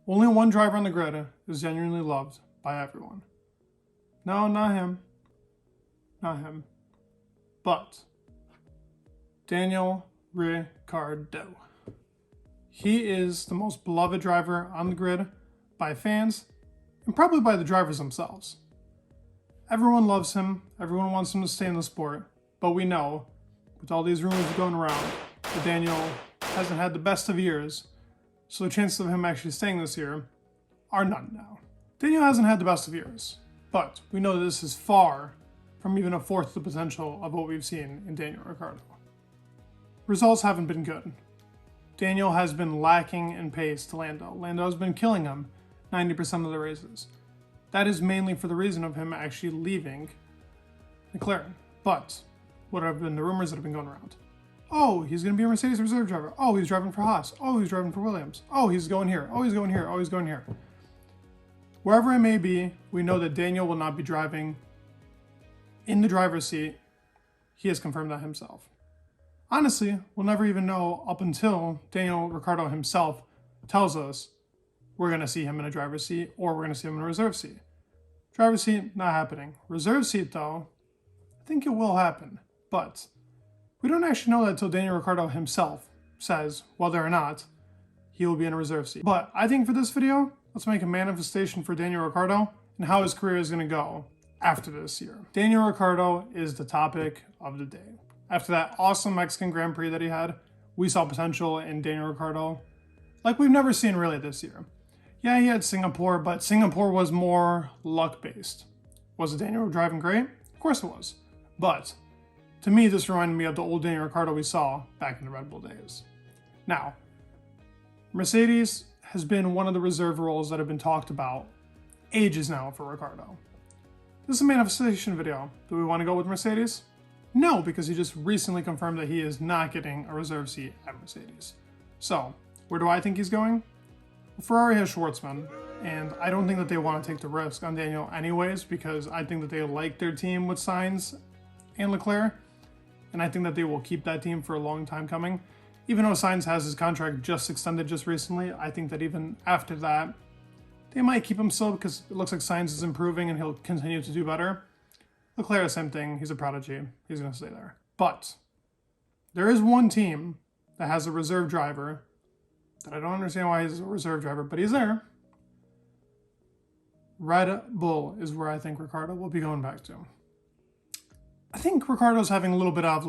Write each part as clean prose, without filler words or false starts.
Only one driver on the grid is genuinely loved by everyone. No, not him. Not him. But Daniel Riccardo. He is the most beloved driver on the grid by fans and probably by the drivers themselves. Everyone loves him. Everyone wants him to stay in the sport. But we know, with all these rumors going around, that Daniel hasn't had the best of years. So the chances of him actually staying this year are none now. Daniel hasn't had the best of years, but we know that this is far from even a fourth of the potential of what we've seen in Daniel Ricciardo. Results haven't been good. Daniel has been lacking in pace to Lando. Lando has been killing him 90% of the races. That is mainly for the reason of him actually leaving McLaren. But what have been the rumors that have been going around? Oh, he's going to be a Mercedes reserve driver. Oh, he's driving for Haas. Oh, he's driving for Williams. Oh, he's going here. Oh, he's going here. Oh, he's going here. Wherever it may be, we know that Daniel will not be driving in the driver's seat. He has confirmed that himself. Honestly, we'll never even know up until Daniel Ricciardo himself tells us we're going to see him in a driver's seat or we're going to see him in a reserve seat. Driver's seat, not happening. Reserve seat, though, I think it will happen. But we don't actually know that until Daniel Ricciardo himself says whether or not he will be in a reserve seat. But I think for this video, let's make a manifestation for Daniel Ricciardo and how his career is going to go after this year. Daniel Ricciardo is the topic of the day. After that awesome Mexican Grand Prix that he had, we saw potential in Daniel Ricciardo like we've never seen really this year. Yeah, he had Singapore, but Singapore was more luck-based. Was it Daniel driving great? Of course it was. But to me, this reminded me of the old Daniel Ricciardo we saw back in the Red Bull days. Now, Mercedes has been one of the reserve roles that have been talked about ages now for Ricciardo. This is a manifestation video. Do we want to go with Mercedes? No, because he just recently confirmed that he is not getting a reserve seat at Mercedes. So, where do I think he's going? Well, Ferrari has Schwartzman, and I don't think that they want to take the risk on Daniel anyways, because I think that they like their team with Sainz and Leclerc, and I think that they will keep that team for a long time coming. Even though Sainz has his contract just extended just recently, I think that even after that, they might keep him still because it looks like Sainz is improving and he'll continue to do better. Leclerc, same thing. He's a prodigy. He's going to stay there. But there is one team that has a reserve driver that I don't understand why he's a reserve driver, but he's there. Red Bull is where I think Ricciardo will be going back to. I think Ricciardo's having a little bit of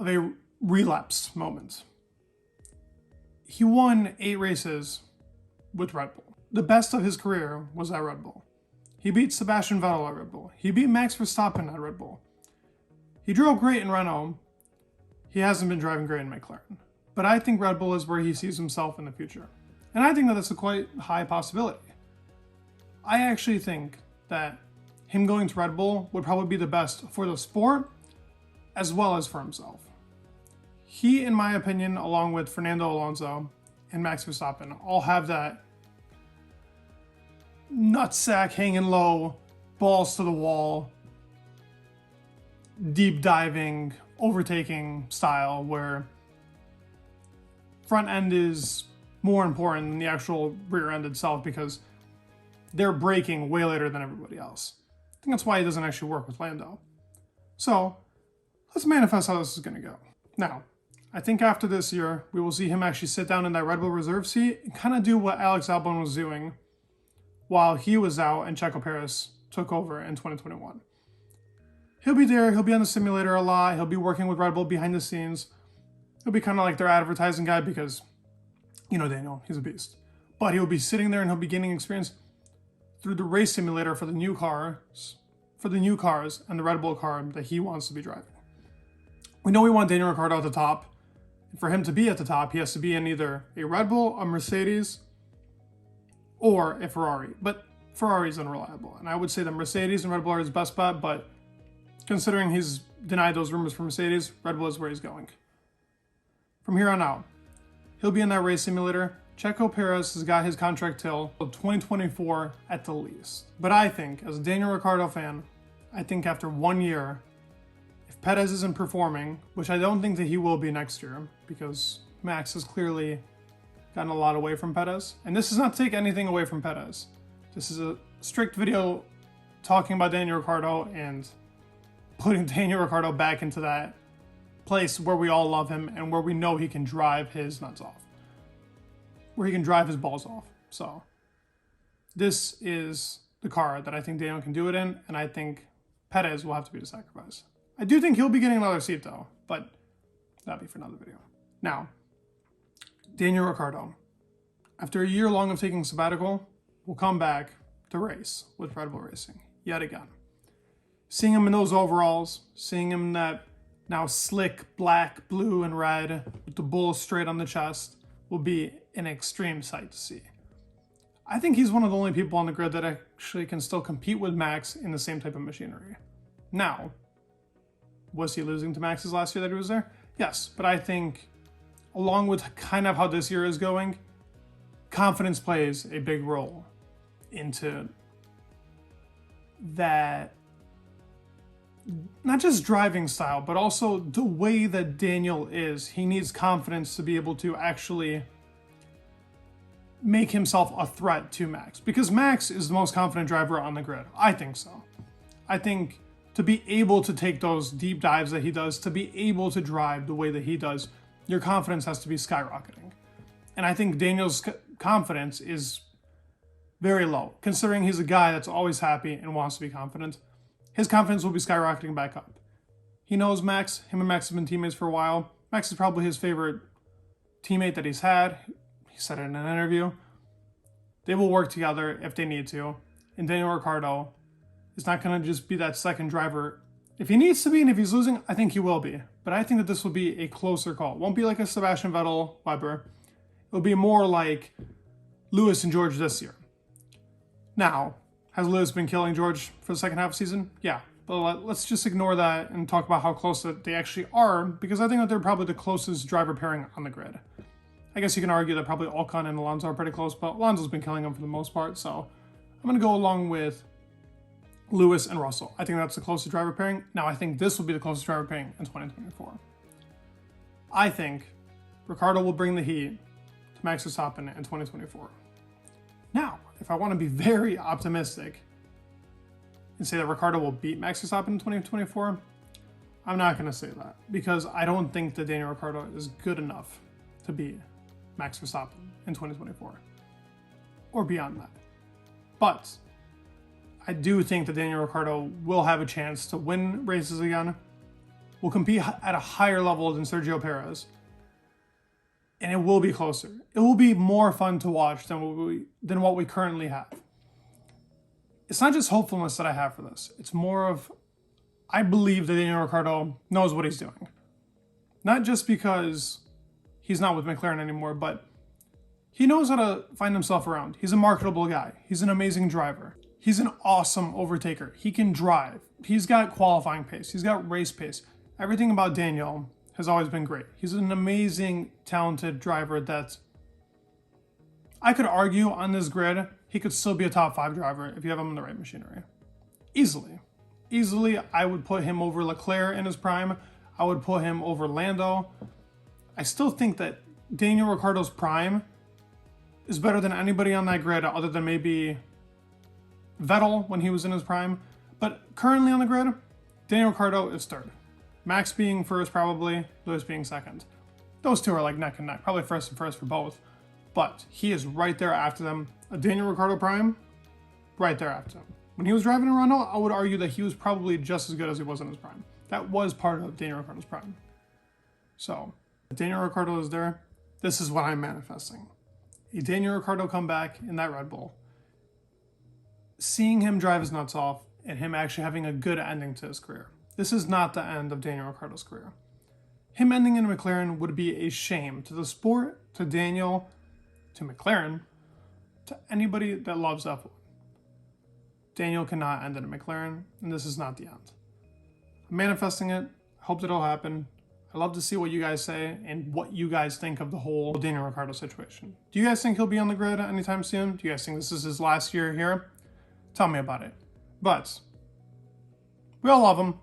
a relapse moment. He won 8 races with Red Bull. The best of his career was at Red Bull. He beat Sebastian Vettel at Red Bull. He beat Max Verstappen at Red Bull. He drove great in Renault. He hasn't been driving great in McLaren. But I think Red Bull is where he sees himself in the future. And I think that that's a quite high possibility. I actually think that him going to Red Bull would probably be the best for the sport as well as for himself. He, in my opinion, along with Fernando Alonso and Max Verstappen, all have that nutsack hanging low, balls to the wall, deep diving, overtaking style where front end is more important than the actual rear end itself because they're braking way later than everybody else. I think that's why he doesn't actually work with Lando. So let's manifest how this is going to go. Now, I think after this year, we will see him actually sit down in that Red Bull reserve seat and kind of do what Alex Albon was doing while he was out and Checo Perez took over in 2021. He'll be there, he'll be on the simulator a lot, he'll be working with Red Bull behind the scenes. He'll be kind of like their advertising guy because, you know Daniel, he's a beast. But he'll be sitting there and he'll be gaining experience through the race simulator for the new cars and the Red Bull car that he wants to be driving. We know we want Daniel Ricciardo at the top. For him to be at the top, he has to be in either a Red Bull, a Mercedes, or a Ferrari. But Ferrari is unreliable. And I would say that Mercedes and Red Bull are his best bet, but considering he's denied those rumors for Mercedes, Red Bull is where he's going. From here on out, he'll be in that race simulator. Checo Perez has got his contract till 2024 at the least. But I think, as a Daniel Ricciardo fan, I think after 1 year, if Perez isn't performing, which I don't think that he will be next year, because Max has clearly gotten a lot away from Perez. And this is not to take anything away from Perez. This is a strict video talking about Daniel Ricciardo and putting Daniel Ricciardo back into that place where we all love him and where we know he can drive his nuts off. Where he can drive his balls off. So this is the car that I think Daniel can do it in, and I think Perez will have to be the sacrifice. I do think he'll be getting another seat though, but that'll be for another video. Now, Daniel Ricciardo, after a year long of taking sabbatical, will come back to race with Red Bull Racing yet again. Seeing him in those overalls, seeing him in that now slick black, blue, and red with the bull straight on the chest will be an extreme sight to see. I think he's one of the only people on the grid that actually can still compete with Max in the same type of machinery. Now, was he losing to Max's last year that he was there? Yes, but I think along with kind of how this year is going, confidence plays a big role into that, not just driving style, but also the way that Daniel is. He needs confidence to be able to actually make himself a threat to Max, because Max is the most confident driver on the grid. I think so. I think to be able to take those deep dives that he does, to be able to drive the way that he does, your confidence has to be skyrocketing. And I think Daniel's confidence is very low, considering he's a guy that's always happy and wants to be confident. His confidence will be skyrocketing back up. He knows Max. Him and Max have been teammates for a while. Max is probably his favorite teammate that he's had. He said it in an interview. They will work together if they need to. And Daniel Ricciardo is not going to just be that second driver. If he needs to be and if he's losing, I think he will be. But I think that this will be a closer call. It won't be like a Sebastian Vettel, Weber. It'll be more like Lewis and George this year. Now, has Lewis been killing George for the second half of the season? Yeah. But let's just ignore that and talk about how close that they actually are, because I think that they're probably the closest driver pairing on the grid. I guess you can argue that probably Ocon and Alonso are pretty close, but Alonso's been killing him for the most part, so I'm going to go along with Lewis and Russell. I think that's the closest driver pairing. Now, I think this will be the closest driver pairing in 2024. I think Ricciardo will bring the heat to Max Verstappen in 2024. Now, if I want to be very optimistic and say that Ricciardo will beat Max Verstappen in 2024, I'm not going to say that, because I don't think that Daniel Ricciardo is good enough to beat Max Verstappen in 2024 or beyond that. But I do think that Daniel Ricciardo will have a chance to win races again, will compete at a higher level than Sergio Perez, and it will be closer. It will be more fun to watch than what we currently have. It's not just hopefulness that I have for this. It's more of, I believe that Daniel Ricciardo knows what he's doing. Not just because he's not with McLaren anymore, but he knows how to find himself around. He's a marketable guy. He's an amazing driver. He's an awesome overtaker. He can drive. He's got qualifying pace. He's got race pace. Everything about Daniel has always been great. He's an amazing, talented driver that I could argue on this grid, he could still be a top 5 driver if you have him in the right machinery. Easily. Easily, I would put him over Leclerc in his prime. I would put him over Lando. I still think that Daniel Ricciardo's prime is better than anybody on that grid other than maybe Vettel when he was in his prime. But currently on the grid, Daniel Ricciardo is third. Max being first probably, Lewis being second. Those two are like neck and neck, probably first and first for both. But he is right there after them. A Daniel Ricciardo prime, right there after him. When he was driving in Renault, I would argue that he was probably just as good as he was in his prime. That was part of Daniel Ricciardo's prime. So, if Daniel Ricciardo is there, this is what I'm manifesting. A Daniel Ricciardo comeback in that Red Bull. Seeing him drive his nuts off and him actually having a good ending to his career. This is not the end of Daniel Ricciardo's career. Him ending in McLaren would be a shame to the sport, to Daniel, to McLaren, to anybody that loves F1. Daniel cannot end in a McLaren, and this is not the end. I'm manifesting it. I hope that it'll happen. I'd love to see what you guys say and what you guys think of the whole Daniel Ricciardo situation. Do you guys think he'll be on the grid anytime soon? Do you guys think this is his last year here? Tell me about it. But we all love him.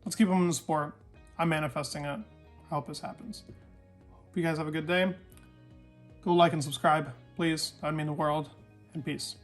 Let's keep him in the sport. I'm manifesting it. I hope this happens. Hope you guys have a good day. Go like and subscribe, please. That would mean the world. And peace.